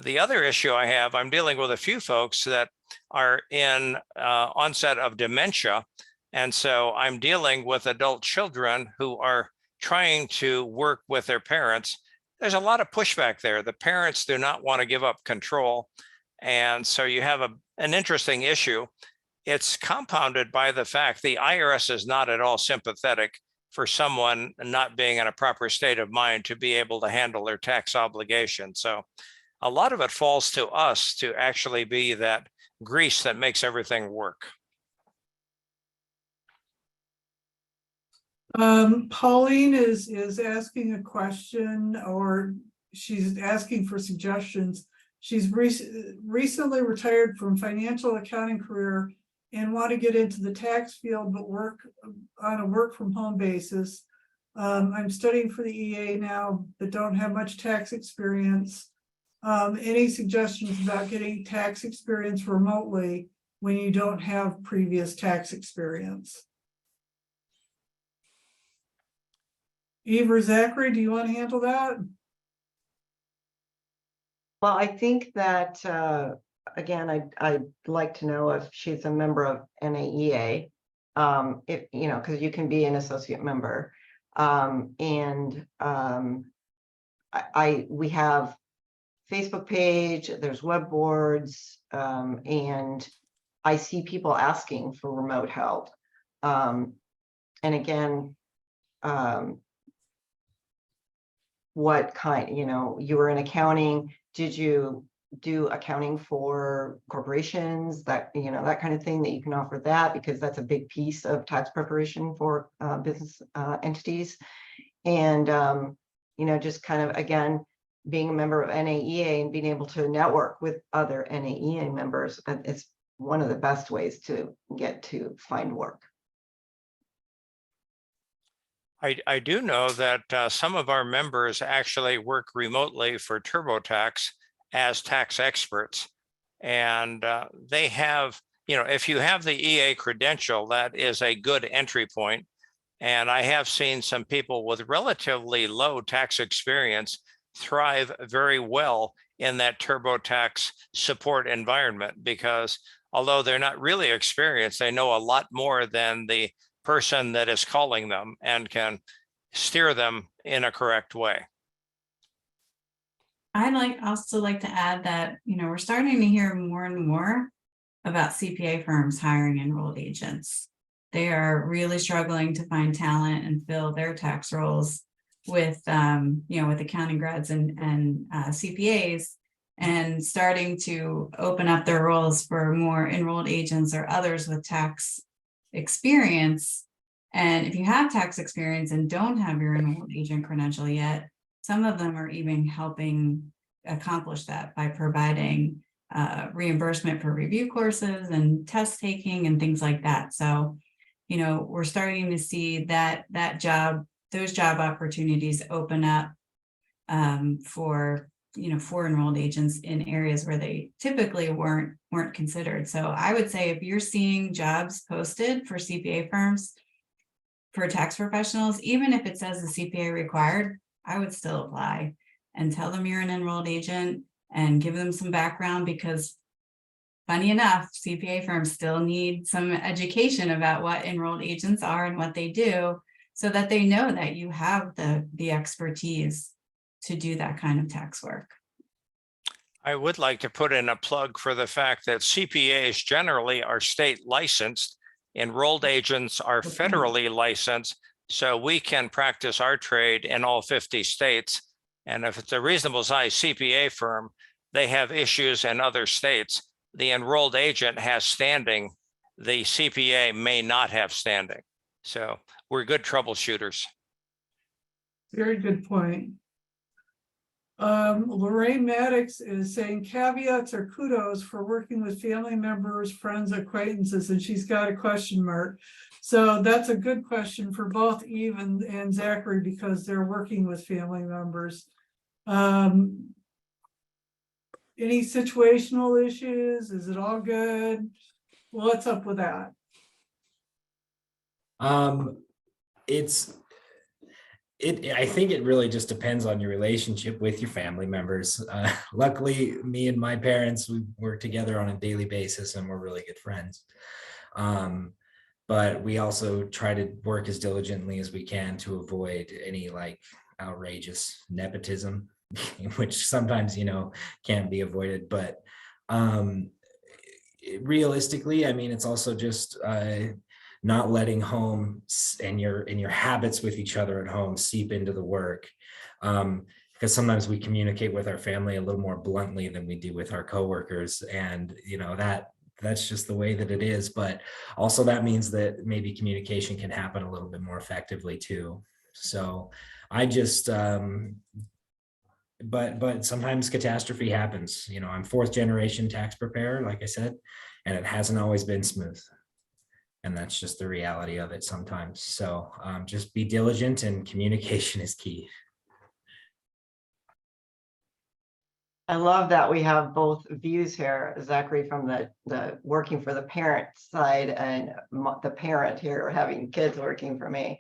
The other issue I have, I'm dealing with a few folks that are in onset of dementia. And so I'm dealing with adult children who are trying to work with their parents. There's a lot of pushback there. The parents do not want to give up control. And so you have an interesting issue. It's compounded by the fact the IRS is not at all sympathetic for someone not being in a proper state of mind to be able to handle their tax obligation. So a lot of it falls to us to actually be that grease that makes everything work. Pauline is asking a question, or she's asking for suggestions. She's recently retired from financial accounting career and want to get into the tax field, but work on a work from home basis. I'm studying for the EA now, but don't have much tax experience. Any suggestions about getting tax experience remotely when you don't have previous tax experience? Eve or Zachary, do you want to handle that? Well, I think that, again, I'd like to know if she's a member of NAEA, if, because you can be an associate member. We have Facebook page, there's web boards, and I see people asking for remote help. And again, what kind, you were in accounting, did you do accounting for corporations, that that kind of thing, that you can offer that, because that's a big piece of tax preparation for business entities. And just kind of, again, being a member of NAEA and being able to network with other NAEA members, it's one of the best ways to get to find work. I do know that some of our members actually work remotely for TurboTax as tax experts. And they have, if you have the EA credential, that is a good entry point. And I have seen some people with relatively low tax experience thrive very well in that TurboTax support environment, because although they're not really experienced, they know a lot more than the person that is calling them and can steer them in a correct way. I'd also like to add that, we're starting to hear more and more about CPA firms hiring enrolled agents. They are really struggling to find talent and fill their tax roles with, with accounting grads and CPAs, and starting to open up their roles for more enrolled agents or others with tax experience. And if you have tax experience and don't have your enrolled agent credential yet, some of them are even helping accomplish that by providing reimbursement for review courses and test taking and things like that. So, we're starting to see those job opportunities open up for enrolled agents in areas where they typically weren't considered. So I would say if you're seeing jobs posted for CPA firms for tax professionals, even if it says the CPA required, I would still apply and tell them you're an enrolled agent and give them some background, because funny enough, CPA firms still need some education about what enrolled agents are and what they do, so that they know that you have the expertise to do that kind of tax work. I would like to put in a plug for the fact that CPAs generally are state licensed. Enrolled agents are federally licensed, so we can practice our trade in all 50 states. And if it's a reasonable size CPA firm, they have issues in other states. The enrolled agent has standing. The CPA may not have standing. So we're good troubleshooters. Very good point. Lorraine Maddox is saying caveats or kudos for working with family members, friends, acquaintances, and she's got a question mark. So that's a good question for both Eve and Zachary, because they're working with family members. Any situational issues? Is it all good? What's up with that? I think it really just depends on your relationship with your family members. Luckily, me and my parents, we work together on a daily basis and we're really good friends. But we also try to work as diligently as we can to avoid any like outrageous nepotism, which sometimes, can't be avoided. But realistically, I mean, it's also just not letting home and your habits with each other at home seep into the work. Because sometimes we communicate with our family a little more bluntly than we do with our coworkers. And, that's just the way that it is. But also that means that maybe communication can happen a little bit more effectively too. So I just, but sometimes catastrophe happens. I'm fourth generation tax preparer, like I said, and it hasn't always been smooth. And that's just the reality of it sometimes. So just be diligent, and communication is key. I love that we have both views here, Zachary, from the working for the parent side, and the parent here having kids working for me.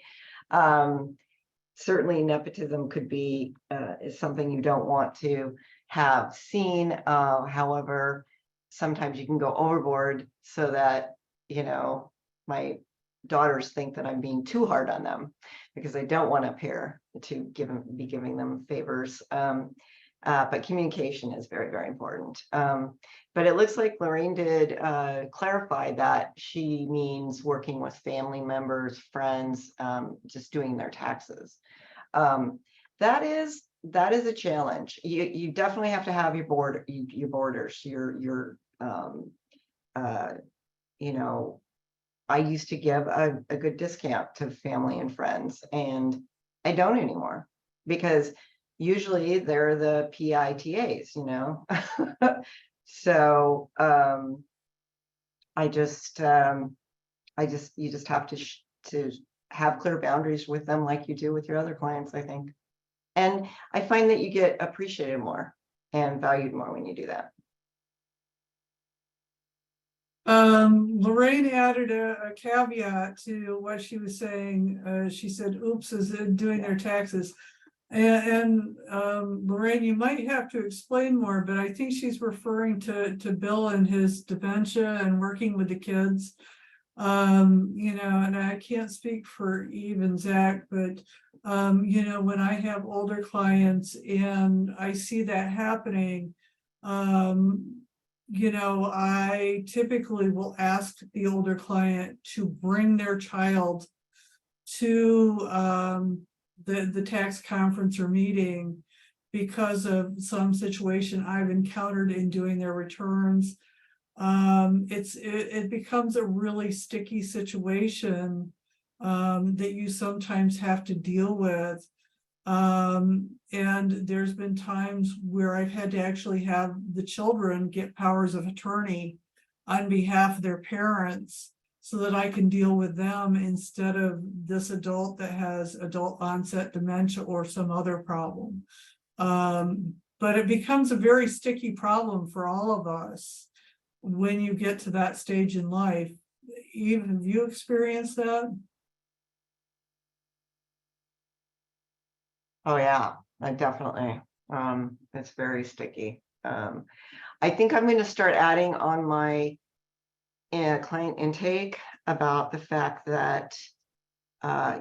Certainly nepotism could be is something you don't want to have seen. However, sometimes you can go overboard so that, my daughters think that I'm being too hard on them because I don't want to appear to be giving them favors. But communication is very, very important. But it looks like Lorraine did clarify that she means working with family members, friends, just doing their taxes. That is a challenge. You definitely have to have your borders, I used to give a good discount to family and friends, and I don't anymore, because usually they're the PITAs, So I just, you just have to have clear boundaries with them like you do with your other clients, I think. And I find that you get appreciated more and valued more when you do that. Lorraine added a caveat to what she was saying. She said, oops, is it doing their taxes? And Lorraine, you might have to explain more, but I think she's referring to Bill and his dementia and working with the kids. You know, and I can't speak for Eve and Zach, but you know, when I have older clients and I see that happening, you know, I typically will ask the older client to bring their child to the tax conference or meeting because of some situation I've encountered in doing their returns. It becomes a really sticky situation that you sometimes have to deal with. And there's been times where I've had to actually have the children get powers of attorney on behalf of their parents so that I can deal with them instead of this adult that has adult onset dementia or some other problem. But it becomes a very sticky problem for all of us when you get to that stage in life. Eve, have you experienced that? Oh yeah, I definitely. It's very sticky. I think I'm going to start adding on my client intake about the fact that,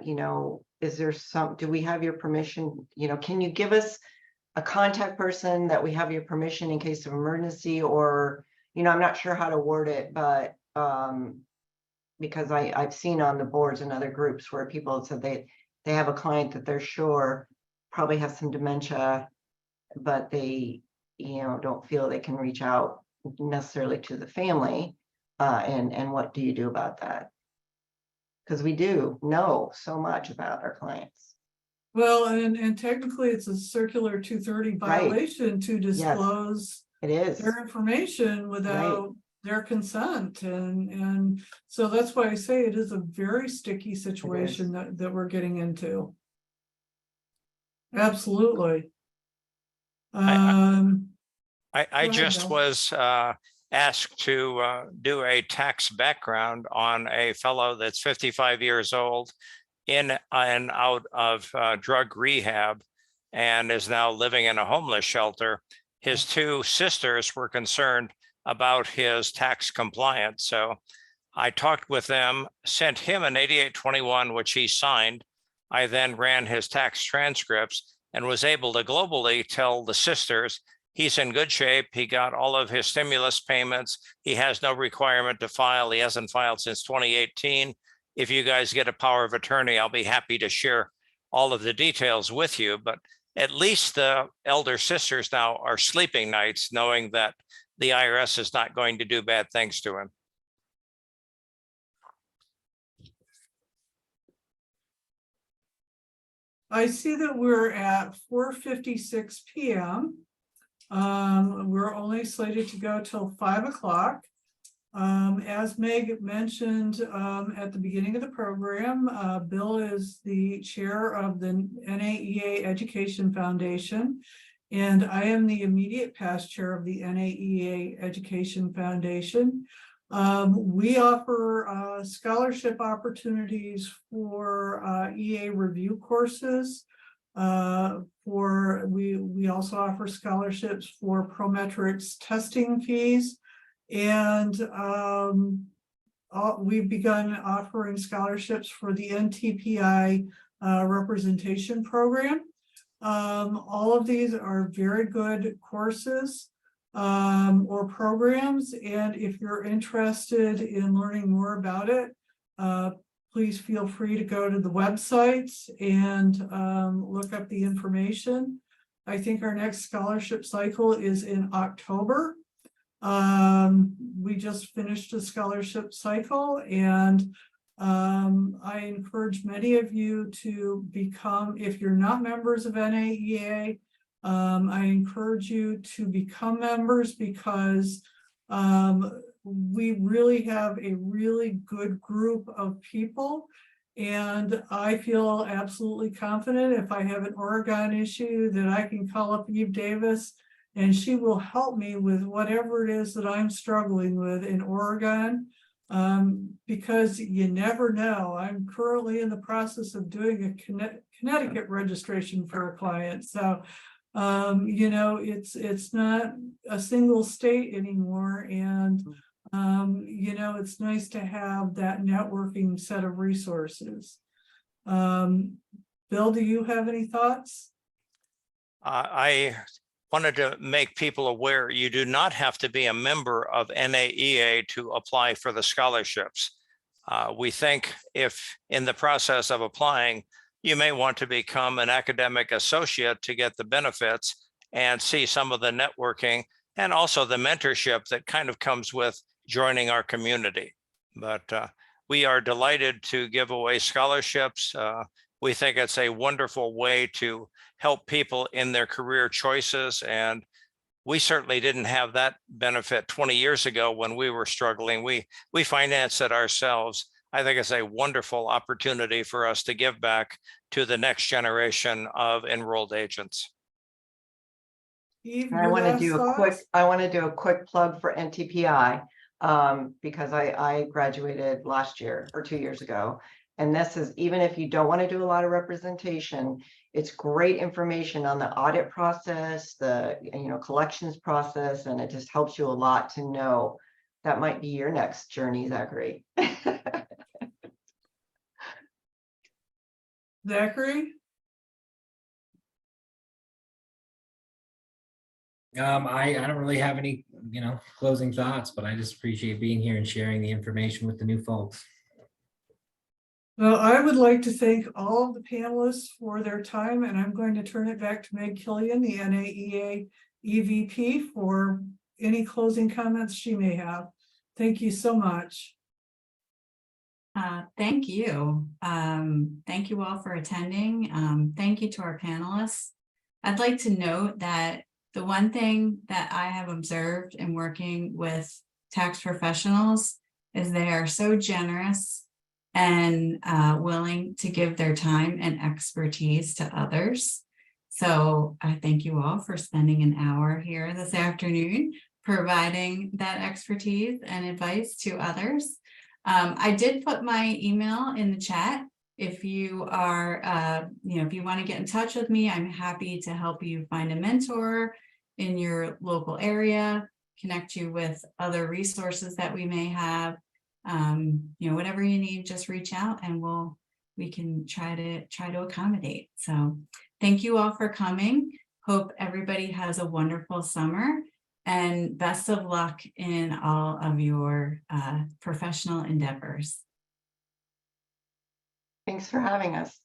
you know, do we have your permission? You know, can you give us a contact person that we have your permission in case of emergency? Or, you know, I'm not sure how to word it, but because I've seen on the boards and other groups where people said they have a client that they're sure probably has some dementia, but they, you know, don't feel they can reach out necessarily to the family. And what do you do about that? Because we do know so much about our clients. Well, and technically it's a circular 230 violation to disclose It is. their information without their consent. And so that's why I say it is a very sticky situation that we're getting into. Absolutely. I just was asked to do a tax background on a fellow that's 55 years old, in and out of drug rehab, and is now living in a homeless shelter. His two sisters were concerned about his tax compliance. So I talked with them, sent him an 8821, which he signed. I then ran his tax transcripts and was able to globally tell the sisters he's in good shape. He got all of his stimulus payments. He has no requirement to file. He hasn't filed since 2018. If you guys get a power of attorney, I'll be happy to share all of the details with you. But at least the elder sisters now are sleeping nights knowing that the IRS is not going to do bad things to him. I see that we're at 4:56 p.m. We're only slated to go till 5 o'clock. As Meg mentioned at the beginning of the program, Bill is the chair of the NAEA Education Foundation, and I am the immediate past chair of the NAEA Education Foundation. We offer scholarship opportunities for EA review courses. We also offer scholarships for Prometrics testing fees, and we've begun offering scholarships for the NTPI representation program. All of these are very good courses or programs, and if you're interested in learning more about it, please feel free to go to the websites and look up the information. I think our next scholarship cycle is in October. We just finished a scholarship cycle, and I encourage many of you to become, if you're not members of NAEA, I encourage you to become members, because we really have a really good group of people. And I feel absolutely confident if I have an Oregon issue that I can call up Eve Davis and she will help me with whatever it is that I'm struggling with in Oregon. Because you never know. I'm currently in the process of doing a Connecticut registration for a client. So, you know, it's not a single state anymore. And you know, it's nice to have that networking set of resources. Bill, do you have any thoughts? I wanted to make people aware you do not have to be a member of NAEA to apply for the scholarships. We think if in the process of applying, you may want to become an academic associate to get the benefits and see some of the networking and also the mentorship that kind of comes with joining our community. But we are delighted to give away scholarships. We think it's a wonderful way to help people in their career choices. And we certainly didn't have that benefit 20 years ago when we were struggling. We financed it ourselves. I think it's a wonderful opportunity for us to give back to the next generation of enrolled agents. Eve, I your want to last do a quick, thoughts? I want to do a quick plug for NTPI, because I graduated last year or 2 years ago. And this is, even if you don't want to do a lot of representation, it's great information on the audit process, the, you know, collections process, and it just helps you a lot to know that might be your next journey, Zachary. Zachary? I don't really have any, you know, closing thoughts, but I just appreciate being here and sharing the information with the new folks. Well, I would like to thank all of the panelists for their time, and I'm going to turn it back to Meg Killian, the NAEA EVP, for any closing comments she may have. Thank you so much. Thank you. Thank you all for attending. Thank you to our panelists. I'd like to note that the one thing that I have observed in working with tax professionals is they are so generous and willing to give their time and expertise to others. So I thank you all for spending an hour here this afternoon, providing that expertise and advice to others. I did put my email in the chat. If you are, you know, if you want to get in touch with me, I'm happy to help you find a mentor in your local area, connect you with other resources that we may have. You know, whatever you need, just reach out and we can try to accommodate. So thank you all for coming. Hope everybody has a wonderful summer and best of luck in all of your professional endeavors. Thanks for having us.